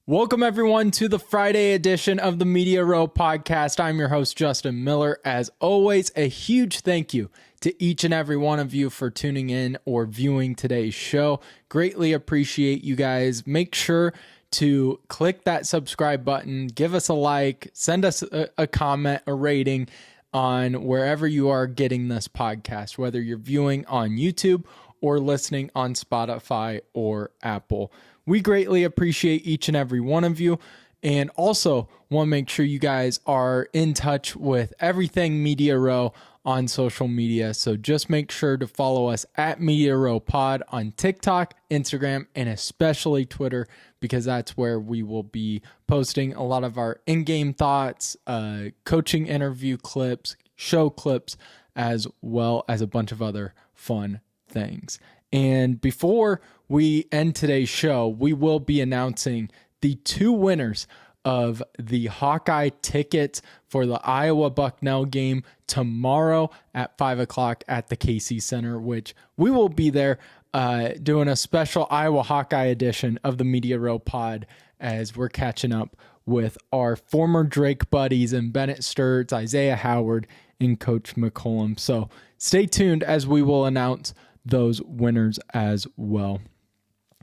Welcome, everyone, to the Friday edition of the Media Row podcast. I'm your host, Justin Miller. As always, a huge thank you to each and every one of you for tuning in or viewing today's show. Greatly appreciate you guys. Make sure to click that subscribe button, give us a like, send us a comment, a rating on wherever you are getting this podcast, whether you're viewing on YouTube or listening on Spotify or Apple. We greatly appreciate each and every one of you, and also want to make sure you guys are in touch with everything Media Row on social media. So just make sure to follow us at Media Row Pod on TikTok, Instagram, and especially Twitter, because that's where we will be posting a lot of our in-game thoughts, coaching interview clips, show clips, as well as a bunch of other fun things. And before we end today's show, we will be announcing the two winners of the Hawkeye tickets for the Iowa Bucknell game tomorrow at 5 o'clock at the KC Center, which we will be there doing a special Iowa Hawkeye edition of the Media Row Pod as we're catching up with our former Drake buddies and Bennett Sturts, Isaiah Howard, and Coach McCollum. So stay tuned as we will announce those winners as well.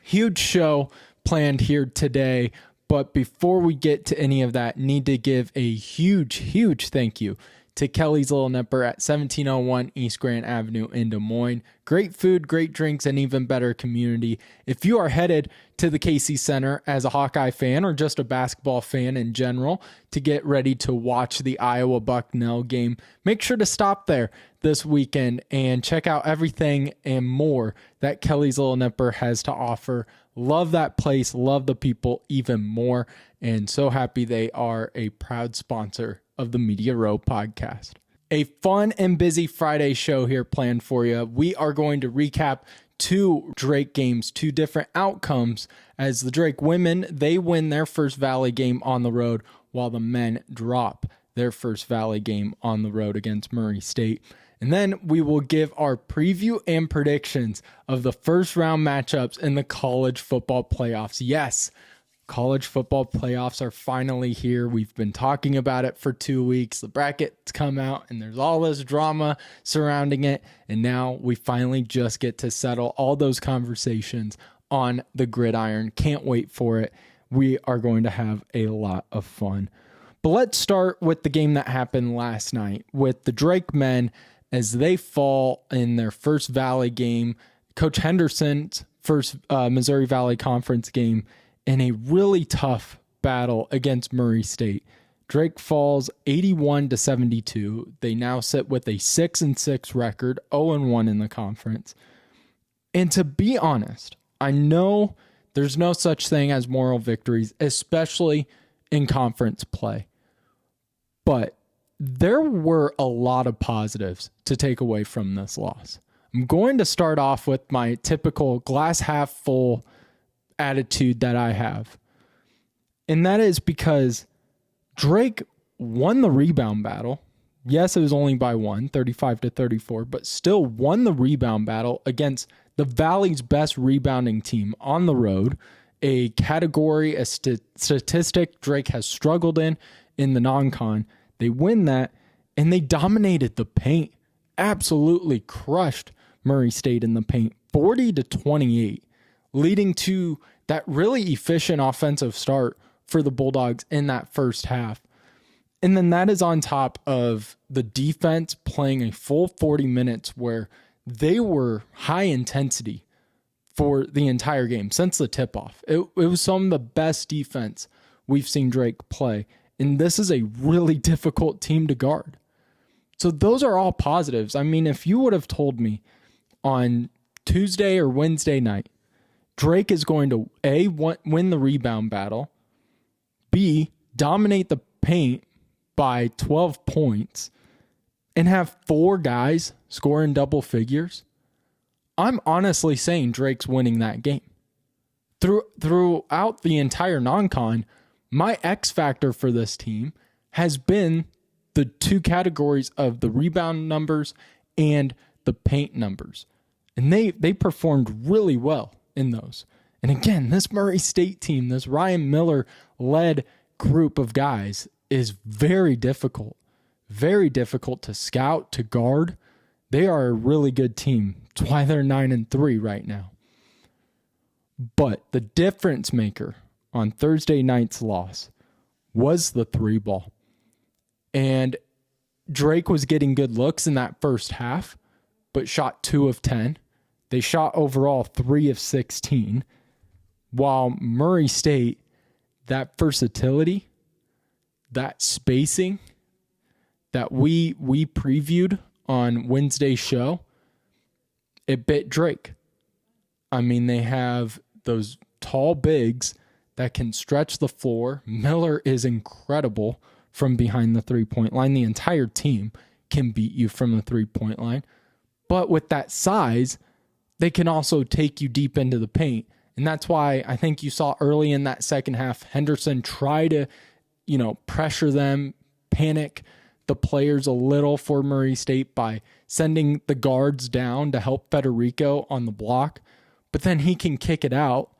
Huge show planned here today, but before we get to any of that, need to give a huge thank you to Kelly's Little Nipper at 1701 East Grand Avenue in Des Moines. Great food, great drinks, and even better community. If you are headed to the KC Center as a Hawkeye fan or just a basketball fan in general to get ready to watch the Iowa Bucknell game, make sure to stop there this weekend and check out everything and more that Kelly's Little Nipper has to offer. Love that place, love the people even more, and so happy they are a proud sponsor of the Media Row podcast. A fun and busy Friday show here planned for you. We are going to recap two Drake games, two different outcomes, as the Drake women, they win their first Valley game on the road, while the men drop their first Valley game on the road against Murray State. And then we will give our preview and predictions of the first round matchups in the college football playoffs. Yes, college football playoffs are finally here. We've been talking about it for 2 weeks. The brackets come out and there's all this drama surrounding it. And now we finally just get to settle all those conversations on the gridiron. Can't wait for it. We are going to have a lot of fun. But let's start with the game that happened last night with the Drake men as they fall in their first Valley game. Coach Henderson's first Missouri Valley Conference game in a really tough battle against Murray State. Drake falls 81-72. They now sit with a 6-6 record, 0-1 in the conference. And to be honest, I know there's no such thing as moral victories, especially in conference play. But there were a lot of positives to take away from this loss. I'm going to start off with my typical glass half full attitude that I have. And that is because Drake won the rebound battle. Yes, it was only by 35-34, but still won the rebound battle against the Valley's best rebounding team on the road, a category, a statistic Drake has struggled in the non-con. They win that, and they dominated the paint, absolutely crushed Murray State in the paint, 40-28, leading to that really efficient offensive start for the Bulldogs in that first half. And then that is on top of the defense playing a full 40 minutes where they were high intensity for the entire game since the tip-off. It was some of the best defense we've seen Drake play. And this is a really difficult team to guard. So those are all positives. I mean, if you would have told me on Tuesday or Wednesday night, Drake is going to A, win the rebound battle, B, dominate the paint by 12 points, and have four guys score in double figures, I'm honestly saying Drake's winning that game. Throughout the entire non-con, my X factor for this team has been the two categories of the rebound numbers and the paint numbers. And they performed really well in those. And again, this Murray State team, this Ryan Miller-led group of guys is very difficult to scout, to guard. They are a really good team. That's why they're 9-3 right now. But the difference maker on Thursday night's loss was the 3-ball. And Drake was getting good looks in that first half, but shot 2 of 10. They shot overall 3 of 16. While Murray State, that versatility, that spacing that we previewed on Wednesday's show, it bit Drake. I mean, they have those tall bigs that can stretch the floor. Miller is incredible from behind the three-point line. The entire team can beat you from the three-point line. But with that size, they can also take you deep into the paint. And that's why I think you saw early in that second half, Henderson try to, pressure them, panic the players a little for Murray State by sending the guards down to help Federico on the block. But then he can kick it out,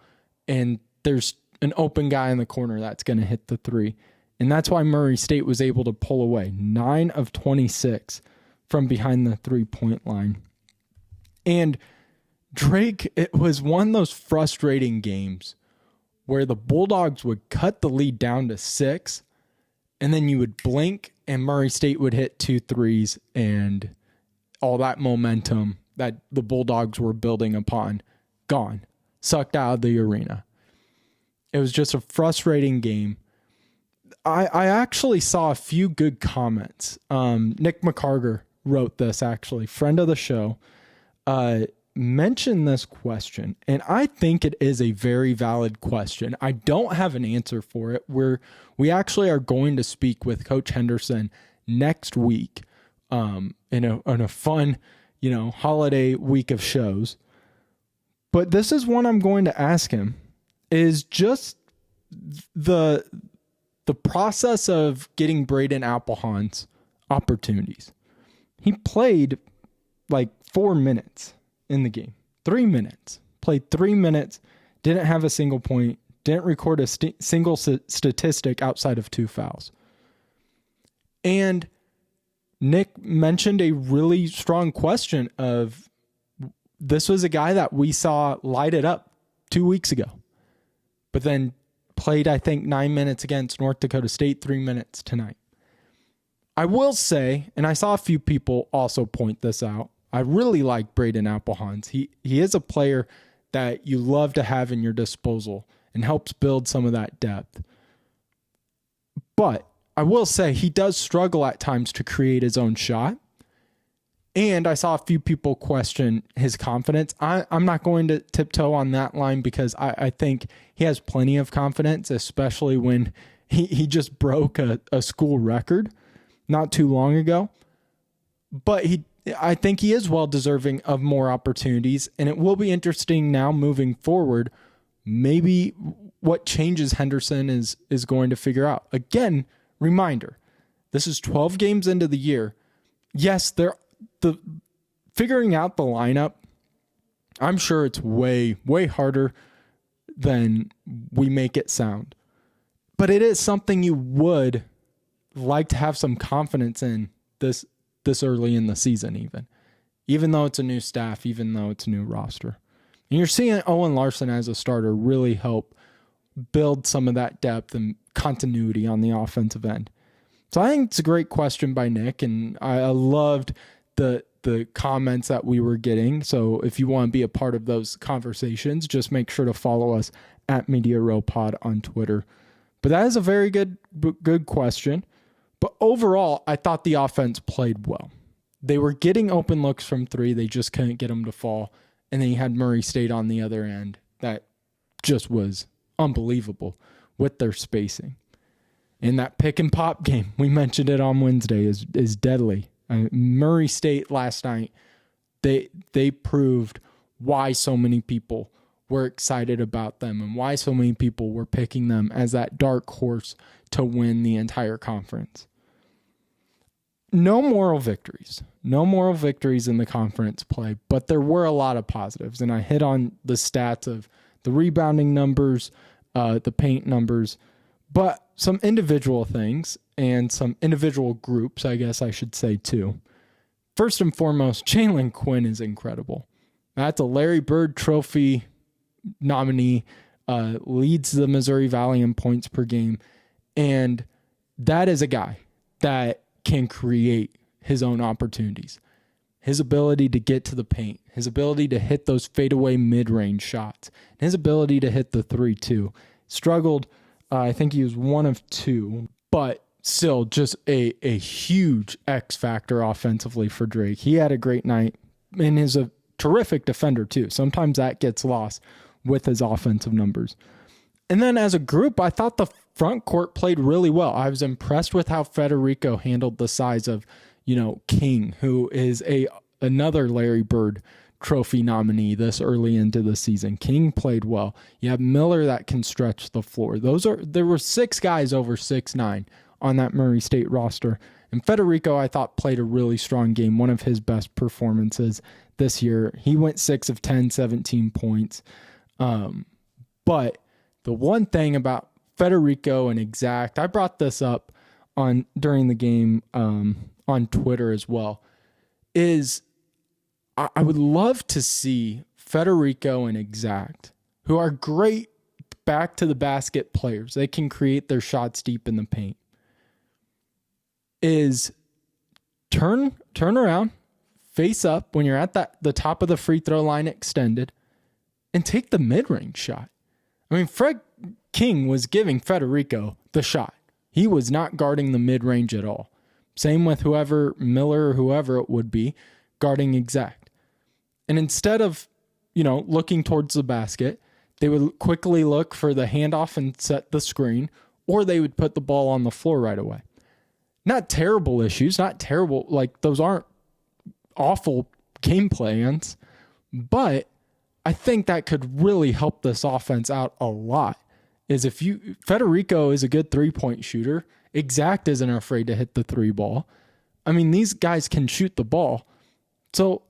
and there's an open guy in the corner that's going to hit the three. And that's why Murray State was able to pull away 9 of 26 from behind the three-point line. And Drake, it was one of those frustrating games where the Bulldogs would cut the lead down to 6, and then you would blink and Murray State would hit 2 threes, and all that momentum that the Bulldogs were building upon, gone, sucked out of the arena. It was just a frustrating game. I actually saw a few good comments. Nick McCarger wrote this, actually, friend of the show, mentioned this question, and I think it is a very valid question. I don't have an answer for it. We actually are going to speak with Coach Henderson next week in a fun, holiday week of shows. But this is one I'm going to ask him, is just the process of getting Braden Applehahn's opportunities. He played like 4 minutes in the game. 3 minutes. Played 3 minutes, didn't have a single point, didn't record a single statistic outside of 2 fouls. And Nick mentioned a really strong question of, this was a guy that we saw light it up 2 weeks ago, but then played, I think, 9 minutes against North Dakota State, 3 minutes tonight. I will say, and I saw a few people also point this out, I really like Braden Applehahn's. He is a player that you love to have in your disposal and helps build some of that depth. But I will say he does struggle at times to create his own shot. And I saw a few people question his confidence. I'm not going to tiptoe on that line because I think he has plenty of confidence, especially when he just broke a school record not too long ago. But I think he is well deserving of more opportunities, and it will be interesting now moving forward, maybe what changes Henderson is going to figure out. Again, reminder, this is 12 games into the year. Yes, the figuring out the lineup, I'm sure it's way, way harder than we make it sound. But it is something you would like to have some confidence in this early in the season, even though it's a new staff, even though it's a new roster. And you're seeing Owen Larson as a starter really help build some of that depth and continuity on the offensive end. So I think it's a great question by Nick, and I loved the comments that we were getting. So if you want to be a part of those conversations, just make sure to follow us at Media Row Pod on Twitter. But that is a very good question. But overall, I thought the offense played well. They were getting open looks from 3. They just couldn't get them to fall. And then you had Murray State on the other end. That just was unbelievable with their spacing. And that pick and pop game, we mentioned it on Wednesday, is deadly. Murray State last night, they proved why so many people were excited about them and why so many people were picking them as that dark horse to win the entire conference. No moral victories in the conference play, but there were a lot of positives. And I hit on the stats of the rebounding numbers, the paint numbers, but some individual things and some individual groups, I guess I should say too. First and foremost, Jalen Quinn is incredible. That's a Larry Bird Trophy nominee, leads the Missouri Valley in points per game, and that is a guy that can create his own opportunities. His ability to get to the paint, his ability to hit those fadeaway mid-range shots, his ability to hit the 3-2. Struggled, I think he was 1 of 2, but still just a huge X factor offensively for Drake. He had a great night and is a terrific defender too. Sometimes that gets lost with his offensive numbers. And then as a group, I thought the front court played really well. I was impressed with how Federico handled the size of, King, who is another Larry Bird Trophy nominee this early into the season. King played well. You have Miller that can stretch the floor. There were 6 guys over 6'9" on that Murray State roster. And Federico, I thought, played a really strong game, one of his best performances this year. He went 6 of 10, 17 points. But the one thing about Federico and Exact, I brought this up during the game on Twitter as well, is I would love to see Federico and Exact, who are great back to the basket players. They can create their shots deep in the paint. Is turn around, face up when you're at the top of the free throw line extended, and take the mid-range shot. I mean, Fred King was giving Federico the shot. He was not guarding the mid-range at all. Same with Miller or whoever it would be, guarding Exact. And instead of, looking towards the basket, they would quickly look for the handoff and set the screen, or they would put the ball on the floor right away. Not terrible issues, not terrible, those aren't awful game plans, but I think that could really help this offense out a lot. Federico is a good 3-point shooter. Exact isn't afraid to hit the 3 ball. I mean, these guys can shoot the ball. So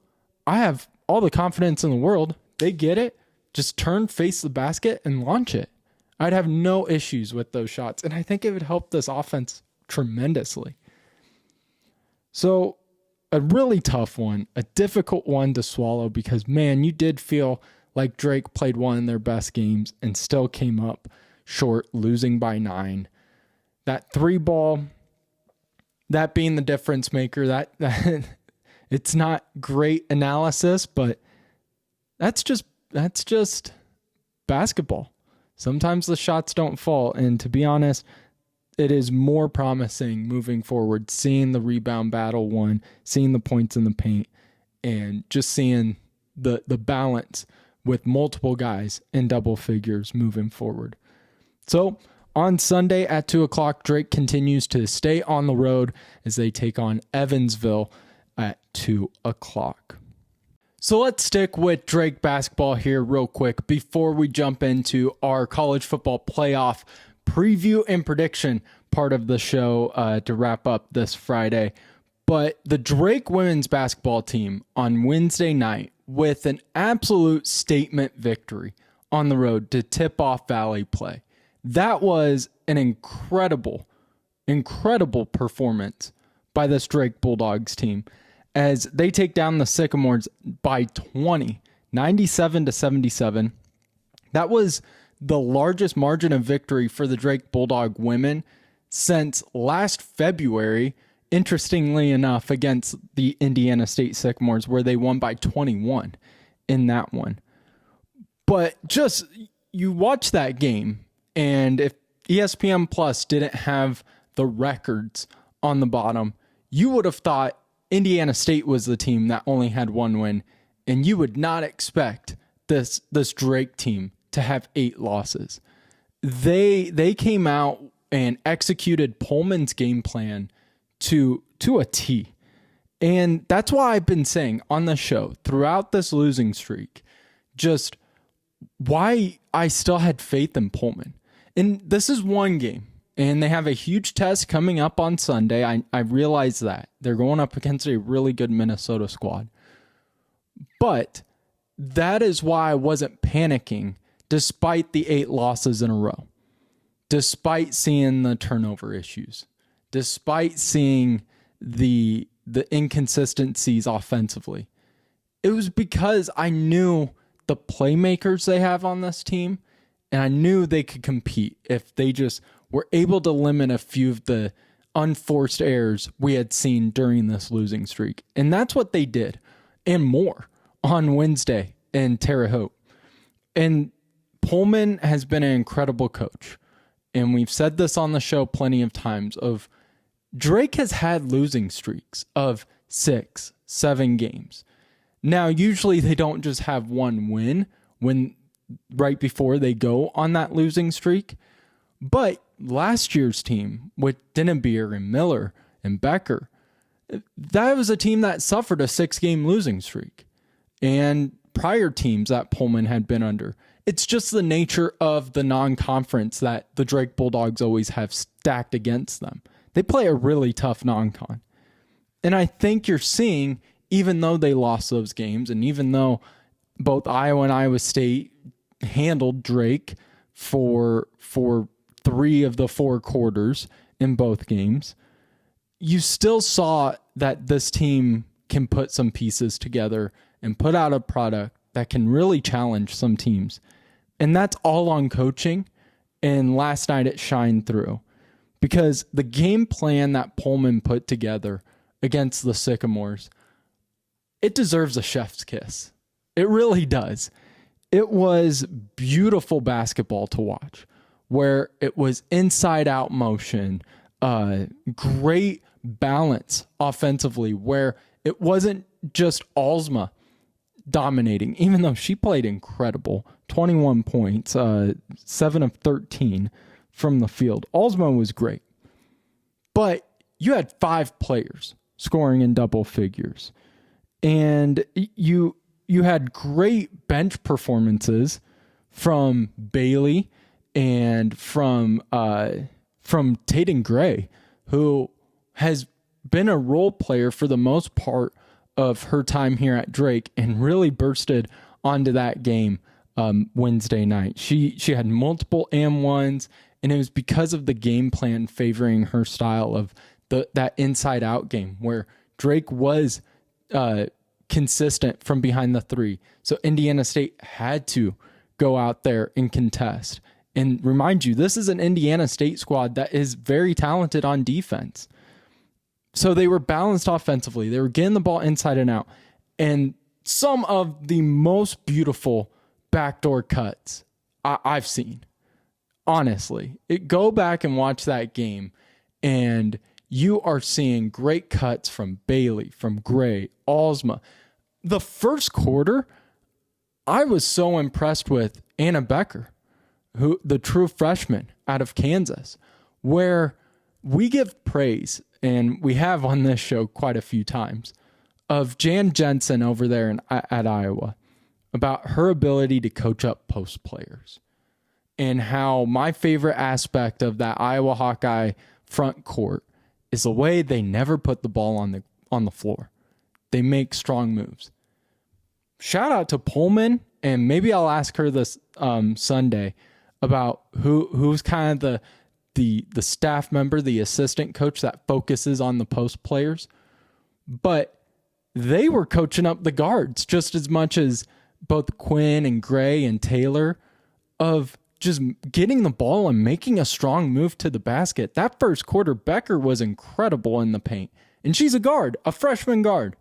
I have all the confidence in the world. They get it. Just face the basket and launch it. I'd have no issues with those shots. And I think it would help this offense tremendously. So a really tough one, a difficult one to swallow because, man, you did feel like Drake played one of their best games and still came up short, losing by 9. That 3 ball, that being the difference maker, that it's not great analysis, but that's just basketball. Sometimes the shots don't fall, and to be honest, it is more promising moving forward, seeing the rebound battle won, seeing the points in the paint, and just seeing the balance with multiple guys in double figures moving forward. So on Sunday at 2 o'clock, Drake continues to stay on the road as they take on Evansville at 2 o'clock. So let's stick with Drake basketball here real quick before we jump into our college football playoff preview and prediction part of the show to wrap up this Friday. But the Drake women's basketball team on Wednesday night with an absolute statement victory on the road to tip-off Valley play. That was an incredible performance by this Drake Bulldogs team as they take down the Sycamores by 20, 97-77. That was the largest margin of victory for the Drake Bulldog women since last February, interestingly enough, against the Indiana State Sycamores, where they won by 21 in that one. But just, you watch that game, and if ESPN Plus didn't have the records on the bottom, you would have thought Indiana State was the team that only had 1 win, and you would not expect this Drake team to have 8 losses. They came out and executed Pullman's game plan to a T. And that's why I've been saying on the show throughout this losing streak, just why I still had faith in Pullman. And this is one game, and they have a huge test coming up on Sunday. I realize that. They're going up against a really good Minnesota squad. But that is why I wasn't panicking despite the 8 losses in a row, despite seeing the turnover issues, despite seeing the inconsistencies offensively. It was because I knew the playmakers they have on this team, and I knew they could compete if they just were able to limit a few of the unforced errors we had seen during this losing streak. And that's what they did, and more, on Wednesday in Terre Haute. And Pullman has been an incredible coach. And we've said this on the show plenty of times of Drake has had losing streaks of 6, 7 games. Now, usually they don't just have one win right before they go on that losing streak. But last year's team with Dennebeer and Miller and Becker, that was a team that suffered a 6-game losing streak. And prior teams that Pullman had been under, it's just the nature of the non-conference that the Drake Bulldogs always have stacked against them. They play a really tough non-con. And I think you're seeing, even though they lost those games, and even though both Iowa and Iowa State handled Drake for 3 of the 4 quarters in both games, you still saw that this team can put some pieces together and put out a product that can really challenge some teams. And that's all on coaching. And last night it shined through because the game plan that Pullman put together against the Sycamores, it deserves a chef's kiss. It really does. It was beautiful basketball to watch, where it was inside out motion, great balance offensively, where it wasn't just Alsma dominating, even though she played incredible. 21 points, 7 of 13 from the field. Alsma was great. But you had 5 players scoring in double figures. And you had great bench performances from Bailey and from Tatum Gray, who has been a role player for the most part of her time here at Drake and really bursted onto that game Wednesday night. She had multiple and-ones, and it was because of the game plan favoring her style of that inside-out game where Drake was consistent from behind the 3. So Indiana State had to go out there and contest. And remind you, this is an Indiana State squad that is very talented on defense. So they were balanced offensively. They were getting the ball inside and out. And some of the most beautiful backdoor cuts I've seen. Honestly, go back and watch that game, and you are seeing great cuts from Bailey, from Gray, Alsma. The first quarter, I was so impressed with Anna Becker, who the true freshman out of Kansas, where we give praise, and we have on this show quite a few times, of Jan Jensen over there at Iowa, about her ability to coach up post players, and how my favorite aspect of that Iowa Hawkeye front court is the way they never put the ball on the floor. They make strong moves. Shout out to Pullman, and maybe I'll ask her this Sunday about who's kind of the staff member, the assistant coach that focuses on the post players. But they were coaching up the guards just as much as both Quinn and Gray and Taylor, of just getting the ball and making a strong move to the basket. That first quarter, Becker was incredible in the paint. And she's a guard, a freshman guard.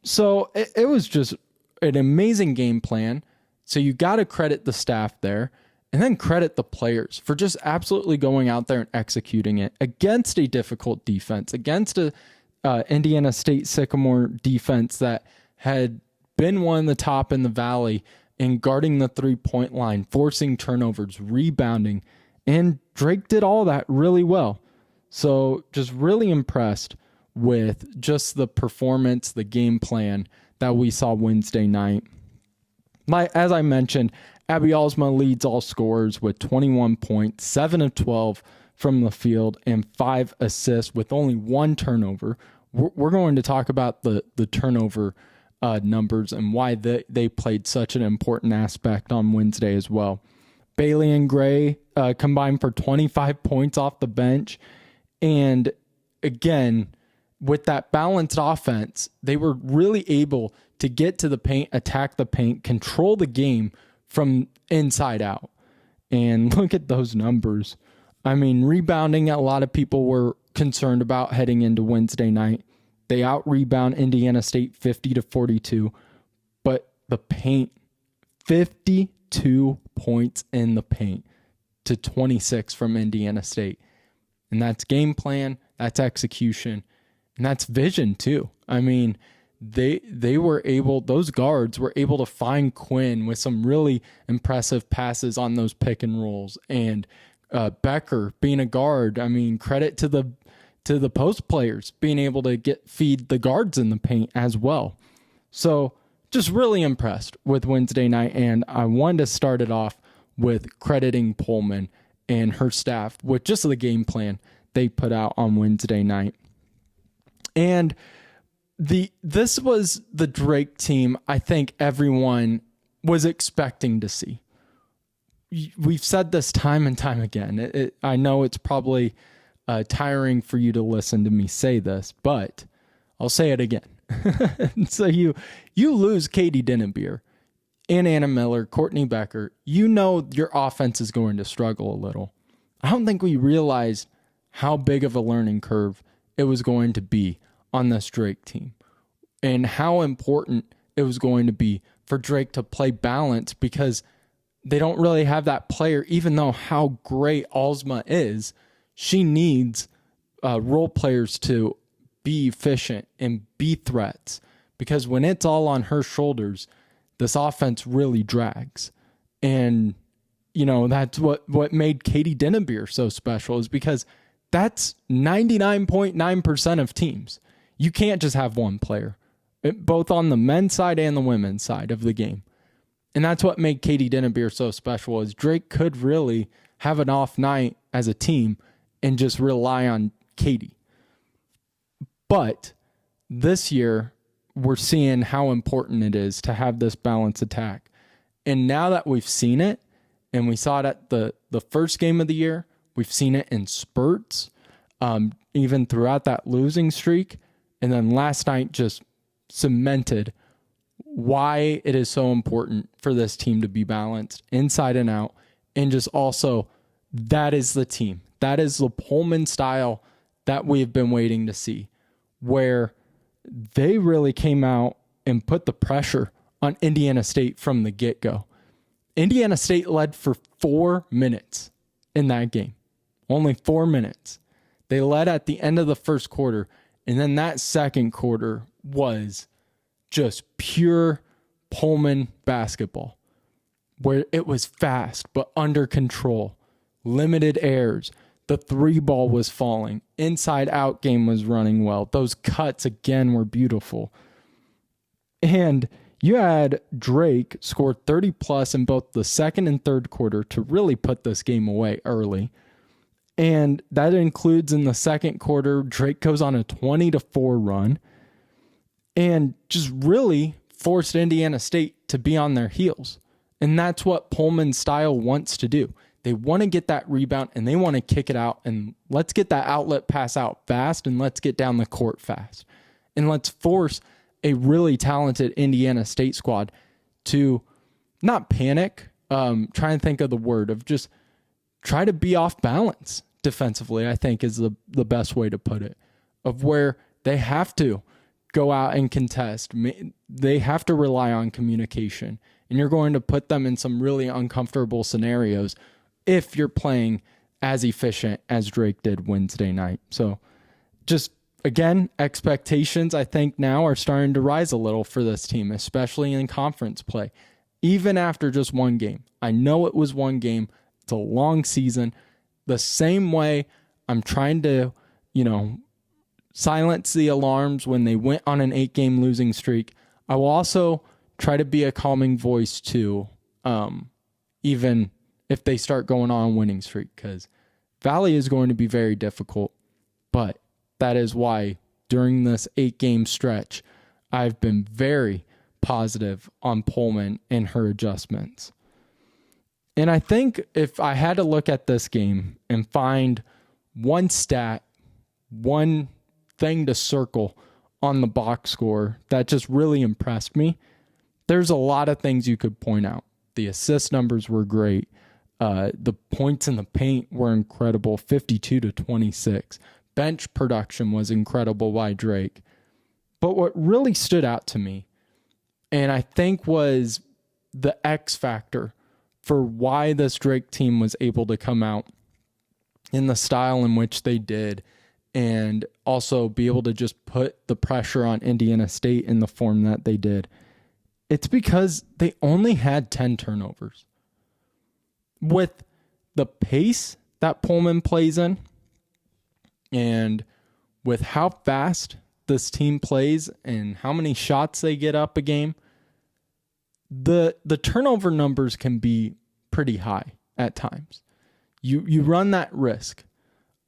So it was just an amazing game plan. So you got to credit the staff there, and then credit the players for just absolutely going out there and executing it against a difficult defense, against a Indiana State Sycamore defense that had been one of the top in the Valley in guarding the 3-point line, forcing turnovers, rebounding, and Drake did all that really well. So just really impressed with just the performance, the game plan that we saw Wednesday night. As I mentioned, Abby Alsma leads all scorers with 21 points, 7 of 12 from the field, and 5 assists with only 1 turnover. We're going to talk about the turnover numbers and why they played such an important aspect on Wednesday as well. Bailey and Gray combined for 25 points off the bench. And again, with that balanced offense, they were really able to get to the paint, attack the paint, control the game from inside out. And look at those numbers. I mean, rebounding, a lot of people were concerned about heading into Wednesday night. They out-rebound Indiana State 50-42, but the paint, 52 points in the paint to 26 from Indiana State. And that's game plan, that's execution, and that's vision too. I mean, they were able, those guards were able to find Quinn with some really impressive passes on those pick and rolls. And Becker being a guard, I mean, credit to the post players being able to feed the guards in the paint as well. So just really impressed with Wednesday night. And I wanted to start it off with crediting Pullman and her staff with just the game plan they put out on Wednesday night. And this was the Drake team I think everyone was expecting to see. We've said this time and time again. I know it's probably tiring for you to listen to me say this, but I'll say it again. So you lose Katie Dinnebier and Anna Miller, Courtney Becker. You know your offense is going to struggle a little. I don't think we realized how big of a learning curve it was going to be on this Drake team and how important it was going to be for Drake to play balance, because they don't really have that player. Even though how great Alsma is, she needs role players to be efficient and be threats, because when it's all on her shoulders, this offense really drags. And, you know, that's what made Katie Dinnebier so special, is because that's 99.9% of teams. You can't just have one player, both on the men's side and the women's side of the game. And that's what made Katie Dinnebier so special, is Drake could really have an off night as a team and just rely on Katie. But this year, we're seeing how important it is to have this balanced attack. And now that we've seen it, and we saw it at the first game of the year, we've seen it in spurts, even throughout that losing streak. And then last night just cemented why it is so important for this team to be balanced inside and out. And just also, that is the team. That is the Pullman style that we've been waiting to see, where they really came out and put the pressure on Indiana State from the get-go. Indiana State led for 4 minutes in that game. Only 4 minutes. They led at the end of the first quarter, and then that second quarter was just pure Pullman basketball, where it was fast but under control, limited errors. The three ball was falling. Inside out game was running well. Those cuts again were beautiful. And you had Drake score 30 plus in both the second and third quarter to really put this game away early. And that includes in the second quarter, Drake goes on a 20-4 run and just really forced Indiana State to be on their heels. And that's what Pullman's style wants to do. They want to get that rebound and they want to kick it out, and let's get that outlet pass out fast, and let's get down the court fast. And let's force a really talented Indiana State squad to not panic, try and think of the word of just try to be off balance defensively, I think is the best way to put it, of where they have to go out and contest. They have to rely on communication, and you're going to put them in some really uncomfortable scenarios if you're playing as efficient as Drake did Wednesday night. So just, again, expectations I think now are starting to rise a little for this team, especially in conference play, even after just one game. I know it was one game. It's a long season. The same way I'm trying to, silence the alarms when they went on an 8-game losing streak, I will also try to be a calming voice too, even if they start going on a winning streak, because Valley is going to be very difficult. But that is why during this 8-game stretch, I've been very positive on Pullman and her adjustments. And I think if I had to look at this game and find one stat, one thing to circle on the box score that just really impressed me, there's a lot of things you could point out. The assist numbers were great. The points in the paint were incredible, 52-26. Bench production was incredible by Drake. But what really stood out to me, and I think was the X factor for why this Drake team was able to come out in the style in which they did, and also be able to just put the pressure on Indiana State in the form that they did, it's because they only had 10 turnovers. With the pace that Pullman plays in, and with how fast this team plays and how many shots they get up a game, the turnover numbers can be pretty high at times. You run that risk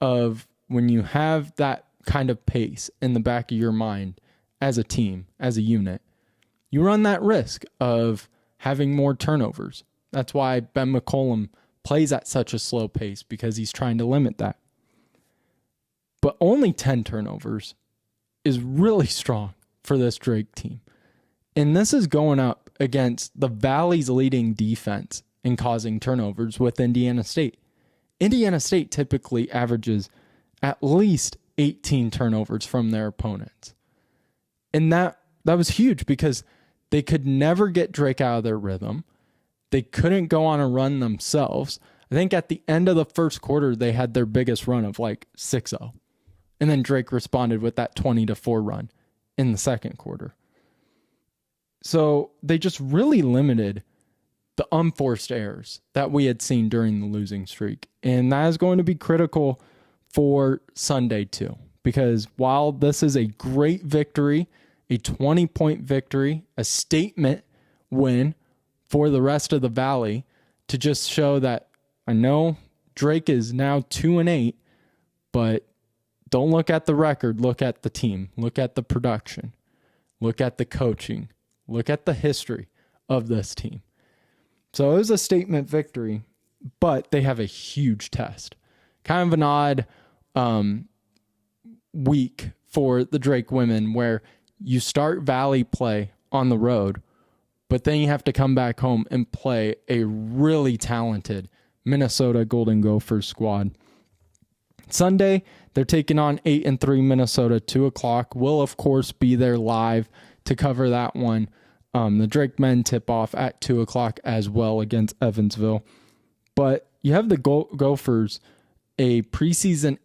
of, when you have that kind of pace in the back of your mind as a team, as a unit, you run that risk of having more turnovers. That's why Ben McCollum plays at such a slow pace, because he's trying to limit that. But only 10 turnovers is really strong for this Drake team. And this is going up against the Valley's leading defense in causing turnovers with Indiana State. Indiana State typically averages at least 18 turnovers from their opponents. And that was huge, because they could never get Drake out of their rhythm. They couldn't go on a run themselves. I think at the end of the first quarter, they had their biggest run of like 6-0. And then Drake responded with that 20-4 run in the second quarter. So they just really limited the unforced errors that we had seen during the losing streak. And that is going to be critical for Sunday too. Because while this is a great victory, a 20-point victory, a statement win for the rest of the Valley, to just show that, I know Drake is now 2-8, but don't look at the record, look at the team, look at the production, look at the coaching, look at the history of this team. So it was a statement victory, but they have a huge test. Kind of an odd week for the Drake women, where you start Valley play on the road, but then you have to come back home and play a really talented Minnesota Golden Gophers squad. Sunday, they're taking on 8-3 Minnesota, 2:00. We'll, of course, be there live to cover that one. The Drake men tip off at 2:00 as well against Evansville. But you have the Gophers, a preseason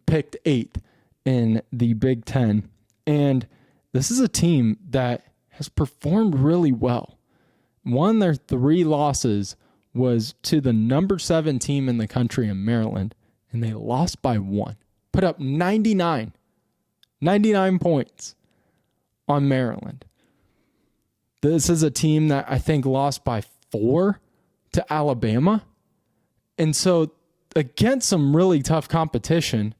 picked 8th in the Big Ten. And this is a team that has performed really well. One of their 3 losses was to the number 7 team in the country in Maryland, and they lost by 1. Put up 99 points on Maryland. This is a team that I think lost by 4 to Alabama. And so against some really tough competition,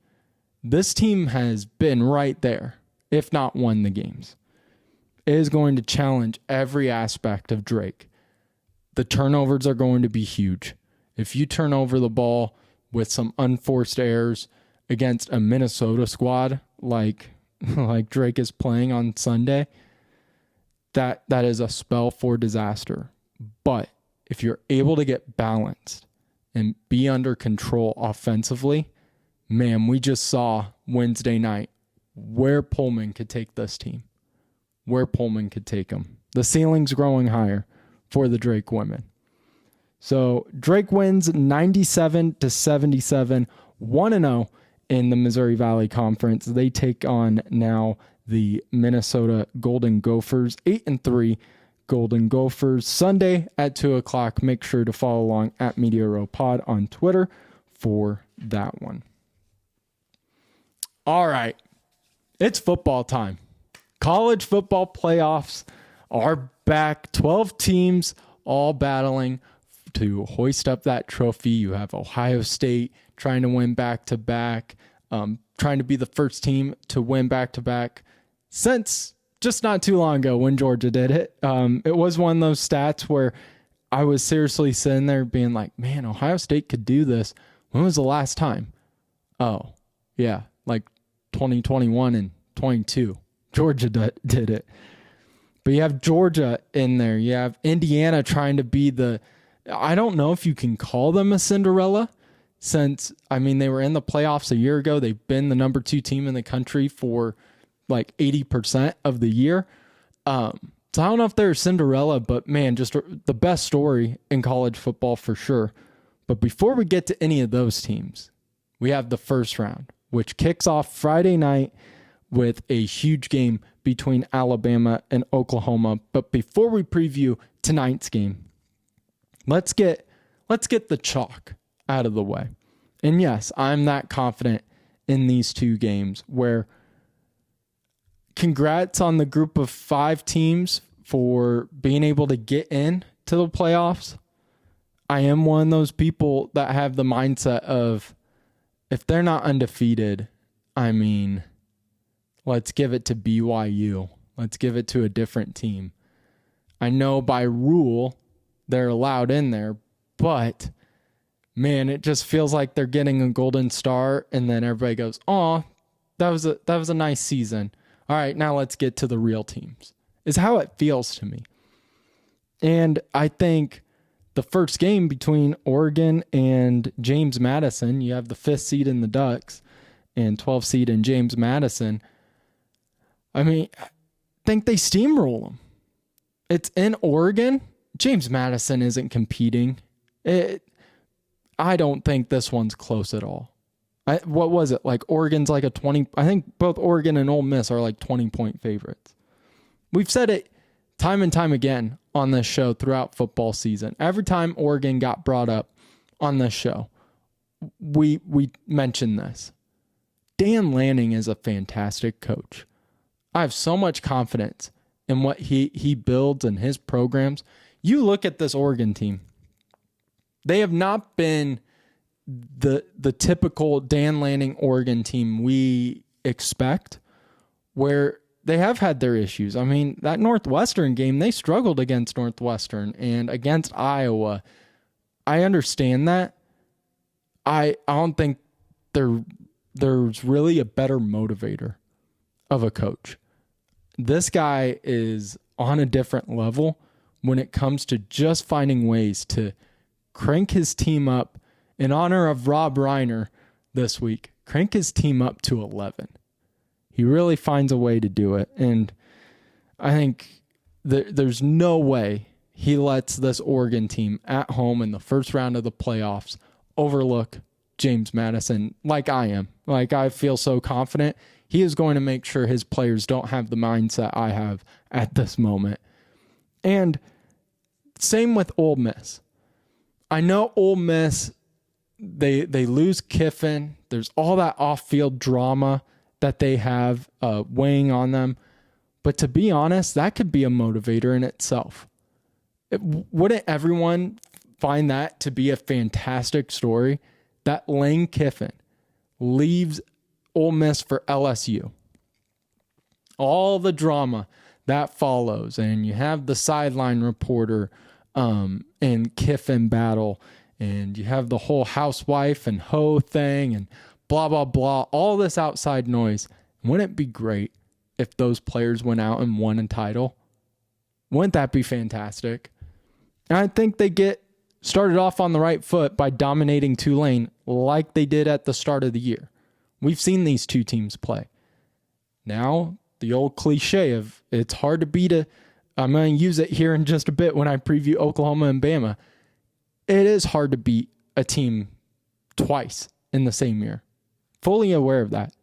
this team has been right there, if not won the games. It is going to challenge every aspect of Drake. The turnovers are going to be huge. If you turn over the ball with some unforced errors against a Minnesota squad like Drake is playing on Sunday, that is a spell for disaster. But if you're able to get balanced and be under control offensively, man, we just saw Wednesday night where Pullman could take this team, where Pullman could take them. The ceiling's growing higher for the Drake women. So Drake wins 97-77, 1-0 in the Missouri Valley Conference. They take on now the Minnesota Golden Gophers, 8-3 Golden Gophers. Sunday at 2:00. Make sure to follow along at Media Row Pod on Twitter for that one. All right, it's football time. College football playoffs are back. 12 teams all battling to hoist up that trophy. You have Ohio State trying to win back-to-back, trying to be the first team to win back-to-back since just not too long ago when Georgia did it. It was one of those stats where I was seriously sitting there being like, man, Ohio State could do this. When was the last time? Oh, yeah, like 2021 and 22. Georgia did it. But you have Georgia in there. You have Indiana trying to be I don't know if you can call them a Cinderella since, I mean, they were in the playoffs a year ago. They've been the number 2 team in the country for like 80% of the year. So I don't know if they're a Cinderella, but man, just the best story in college football for sure. But before we get to any of those teams, we have the first round, which kicks off Friday night with a huge game between Alabama and Oklahoma. But before we preview tonight's game, let's get the chalk out of the way. And yes, I'm that confident in these two games where congrats on the group of 5 teams for being able to get in to the playoffs. I am one of those people that have the mindset of if they're not undefeated, I mean, let's give it to BYU. Let's give it to a different team. I know by rule they're allowed in there, but man, it just feels like they're getting a golden star, and then everybody goes, "Oh, that was a nice season. All right, now let's get to the real teams." Is how it feels to me. And I think the first game between Oregon and James Madison, you have the 5th seed in the Ducks and 12th seed in James Madison. I mean, I think they steamroll them. It's in Oregon. James Madison isn't competing. I don't think this one's close at all. What was it? Like Oregon's like a 20. I think both Oregon and Ole Miss are like 20-point favorites. We've said it time and time again on this show throughout football season. Every time Oregon got brought up on this show, we mentioned this. Dan Lanning is a fantastic coach. I have so much confidence in what he builds and his programs. You look at this Oregon team. They have not been the typical Dan Lanning Oregon team we expect, where they have had their issues. I mean, that Northwestern game, they struggled against Northwestern and against Iowa. I understand that. I don't think there's really a better motivator of a coach. This guy is on a different level when it comes to just finding ways to crank his team up in honor of Rob Reiner this week. Crank his team up to 11. He really finds a way to do it. And I think there's no way he lets this Oregon team at home in the first round of the playoffs overlook James Madison like I am. Like, I feel so confident. He is going to make sure his players don't have the mindset I have at this moment. And same with Ole Miss. I know Ole Miss, they lose Kiffin. There's all that off-field drama that they have weighing on them. But to be honest, that could be a motivator in itself. Wouldn't everyone find that to be a fantastic story? That Lane Kiffin leaves Ole Miss for LSU. All the drama that follows, and you have the sideline reporter and Kiffin battle, and you have the whole housewife and hoe thing, and blah, blah, blah, all this outside noise. Wouldn't it be great if those players went out and won a title? Wouldn't that be fantastic? And I think they get started off on the right foot by dominating Tulane like they did at the start of the year. We've seen these two teams play. Now, the old cliche of it's hard to beat I'm going to use it here in just a bit when I preview Oklahoma and Bama. It is hard to beat a team twice in the same year. Fully aware of that.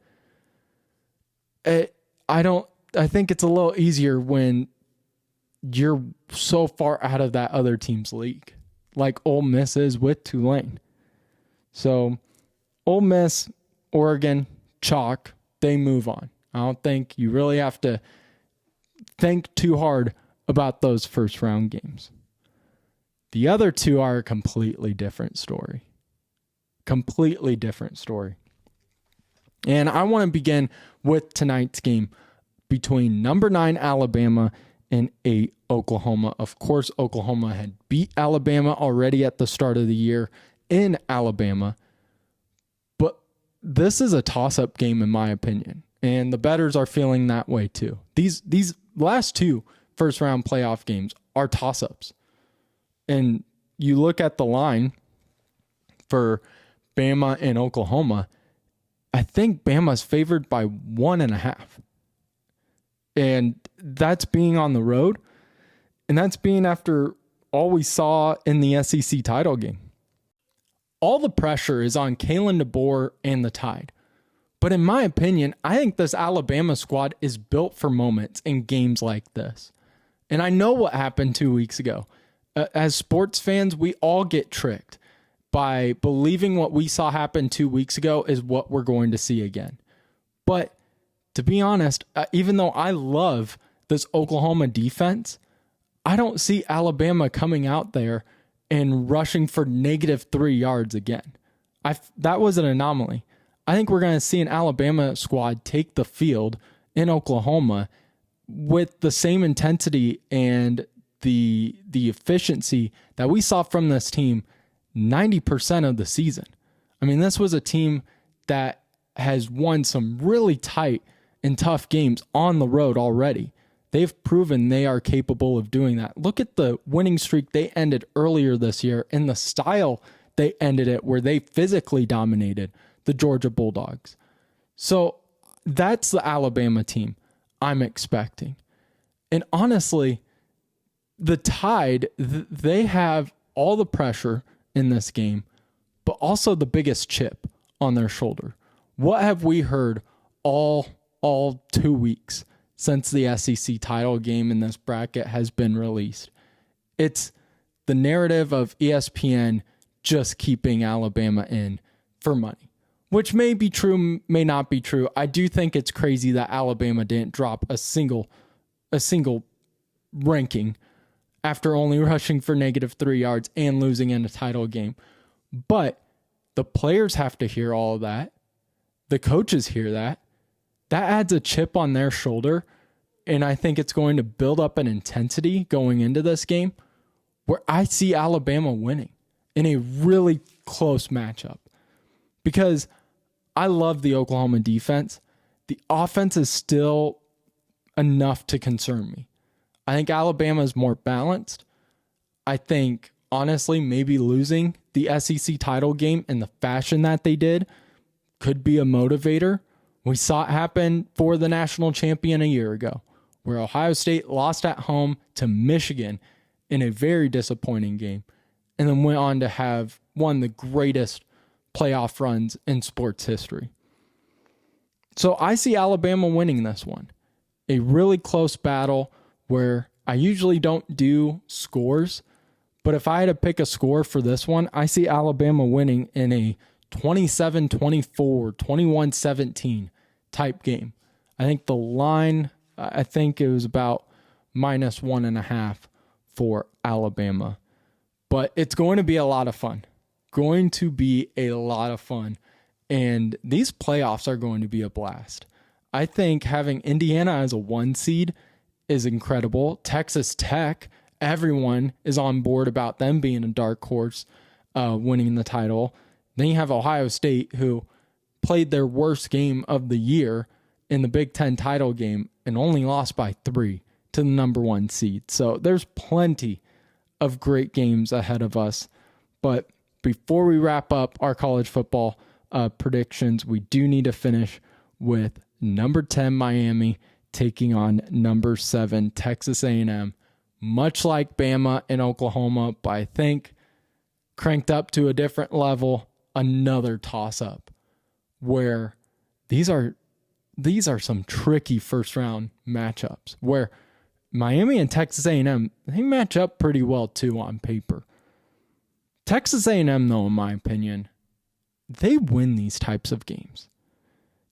I think it's a little easier when you're so far out of that other team's league, like Ole Miss is with Tulane. So Ole Miss, Oregon, chalk, they move on. I don't think you really have to think too hard about those first round games. The other two are a completely different story. Completely different story. And I want to begin with tonight's game. between number 9 Alabama and 8 Oklahoma. Of course, Oklahoma had beat Alabama already at the start of the year in Alabama. But this is a toss-up game in my opinion. And the bettors are feeling that way too. These last 2 first-round playoff games are toss-ups. And you look at the line for Bama and Oklahoma, I think Bama's favored by 1.5. And that's being on the road. And that's being after all we saw in the SEC title game. All the pressure is on Kalen DeBoer and the Tide. But in my opinion, I think this Alabama squad is built for moments in games like this. And I know what happened 2 weeks ago. As sports fans, we all get tricked by believing what we saw happen 2 weeks ago is what we're going to see again. But to be honest, even though I love this Oklahoma defense, I don't see Alabama coming out there and rushing for -3 yards again. That was an anomaly. I think we're going to see an Alabama squad take the field in Oklahoma with the same intensity and the efficiency that we saw from this team 90% of the season. I mean, this was a team that has won some really tight and tough games on the road already. They've proven they are capable of doing that. Look at the winning streak they ended earlier this year and the style they ended it where they physically dominated the Georgia Bulldogs. So that's the Alabama team I'm expecting. And honestly, the Tide, they have all the pressure in this game, but also the biggest chip on their shoulder. What have we heard all 2 weeks since the SEC title game in this bracket has been released? It's the narrative of ESPN just keeping Alabama in for money, which may be true, may not be true. I do think it's crazy that Alabama didn't drop a single ranking after only rushing for -3 yards and losing in a title game. But the players have to hear all of that. The coaches hear that. That adds a chip on their shoulder, and I think it's going to build up an intensity going into this game where I see Alabama winning in a really close matchup. Because I love the Oklahoma defense. The offense is still enough to concern me. I think Alabama is more balanced. I think, honestly, maybe losing the SEC title game in the fashion that they did could be a motivator. We saw it happen for the national champion a year ago, where Ohio State lost at home to Michigan in a very disappointing game, and then went on to have one of the greatest playoff runs in sports history. So I see Alabama winning this one. A really close battle where I usually don't do scores, but if I had to pick a score for this one, I see Alabama winning in a 27-24, 21-17 type game. I think the line, I think it was about -1.5 for Alabama. But it's going to be a lot of fun. Going to be a lot of fun. And these playoffs are going to be a blast. I think having Indiana as a 1 seed is incredible. Texas Tech, everyone is on board about them being a dark horse, winning the title. Then you have Ohio State, who played their worst game of the year in the Big Ten title game and only lost by 3 to the number 1 seed. So there's plenty of great games ahead of us. But before we wrap up our college football predictions, we do need to finish with number 10 Miami taking on number 7 Texas A&M. Much like Bama and Oklahoma, but I think cranked up to a different level, another toss-up where these are some tricky first-round matchups where Miami and Texas A&M, they match up pretty well too on paper. Texas A&M, though, in my opinion, they win these types of games.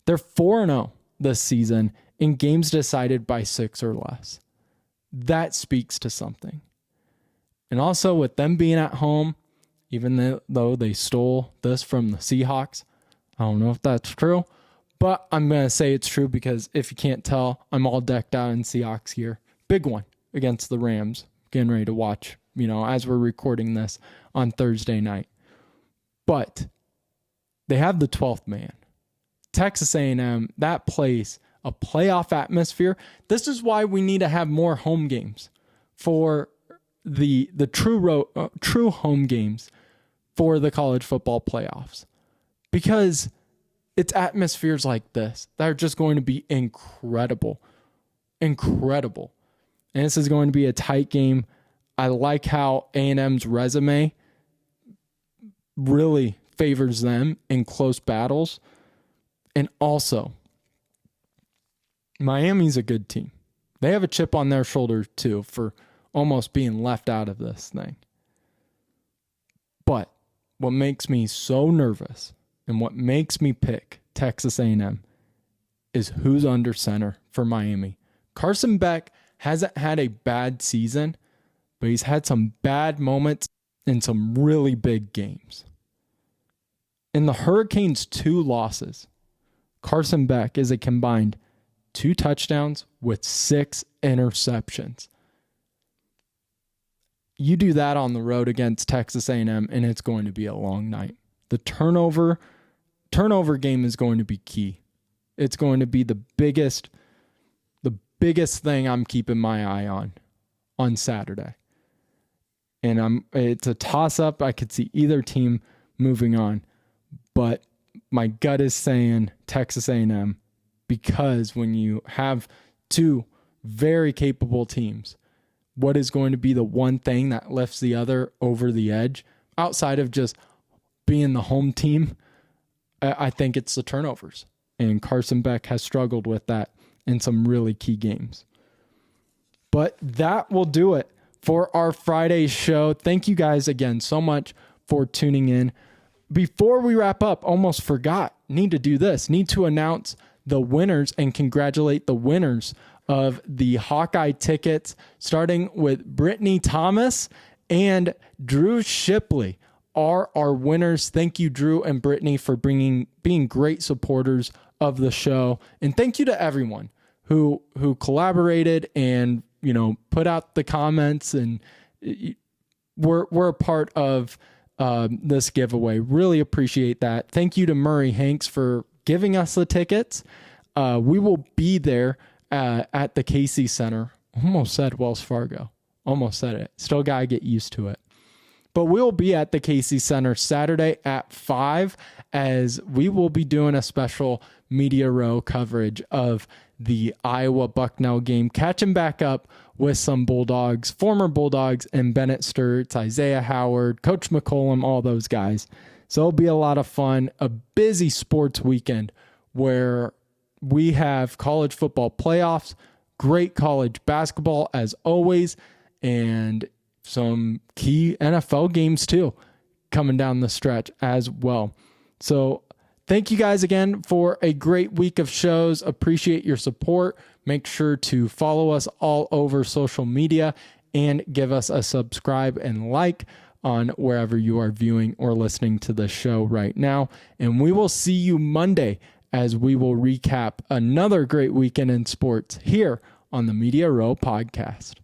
They're 4-0 this season in games decided by 6 or less. That speaks to something. And also with them being at home, even though they stole this from the Seahawks, I don't know if that's true, But I'm going to say it's true because if you can't tell, I'm all decked out in Seahawks gear. Big one against the Rams. Getting ready to watch, as we're recording this on Thursday night. But they have the 12th man. Texas A&M, that place, a playoff atmosphere. This is why we need to have more home games for the true home games for the college football playoffs. Because it's atmospheres like this that are just going to be incredible. Incredible. And this is going to be a tight game. I like how A&M's resume really favors them in close battles. And also, Miami's a good team. They have a chip on their shoulder too for almost being left out of this thing. But what makes me so nervous and what makes me pick Texas A&M is who's under center for Miami. Carson Beck hasn't had a bad season, but he's had some bad moments in some really big games. In the Hurricanes' 2 losses, Carson Beck is a combined 2 touchdowns with 6 interceptions. You do that on the road against Texas A&M, and it's going to be a long night. The turnover game is going to be key. It's going to be the biggest thing I'm keeping my eye on Saturday. And it's a toss-up. I could see either team moving on, but my gut is saying Texas A&M because when you have 2 very capable teams, what is going to be the one thing that lifts the other over the edge outside of just being the home team? I think it's the turnovers. And Carson Beck has struggled with that in some really key games. But that will do it for our Friday show. Thank you guys again so much for tuning in. Before we wrap up, almost forgot, need to do this. Need to announce the winners and congratulate the winners of the Hawkeye tickets, starting with Brittany Thomas and Drew Shipley are our winners. Thank you, Drew and Brittany, for being great supporters of the show. And thank you to everyone who collaborated and, put out the comments and we're a part of this giveaway. Really appreciate that. Thank you to Murray Hanks for giving us the tickets. We will be there at the Casey Center. Almost said Wells Fargo. Almost said it. Still got to get used to it. But we'll be at the Casey Center Saturday at 5 as we will be doing a special Media Row coverage of the Iowa Bucknell game, catching back up with some Bulldogs, former Bulldogs, and Bennett Sturts, Isaiah Howard, Coach McCollum, all those guys. So it'll be a lot of fun, a busy sports weekend where we have college football playoffs, great college basketball as always, and some key NFL games too coming down the stretch as well. So thank you guys again for a great week of shows. Appreciate your support. Make sure to follow us all over social media and give us a subscribe and like on wherever you are viewing or listening to the show right now. And we will see you Monday as we will recap another great weekend in sports here on the Media Row Podcast.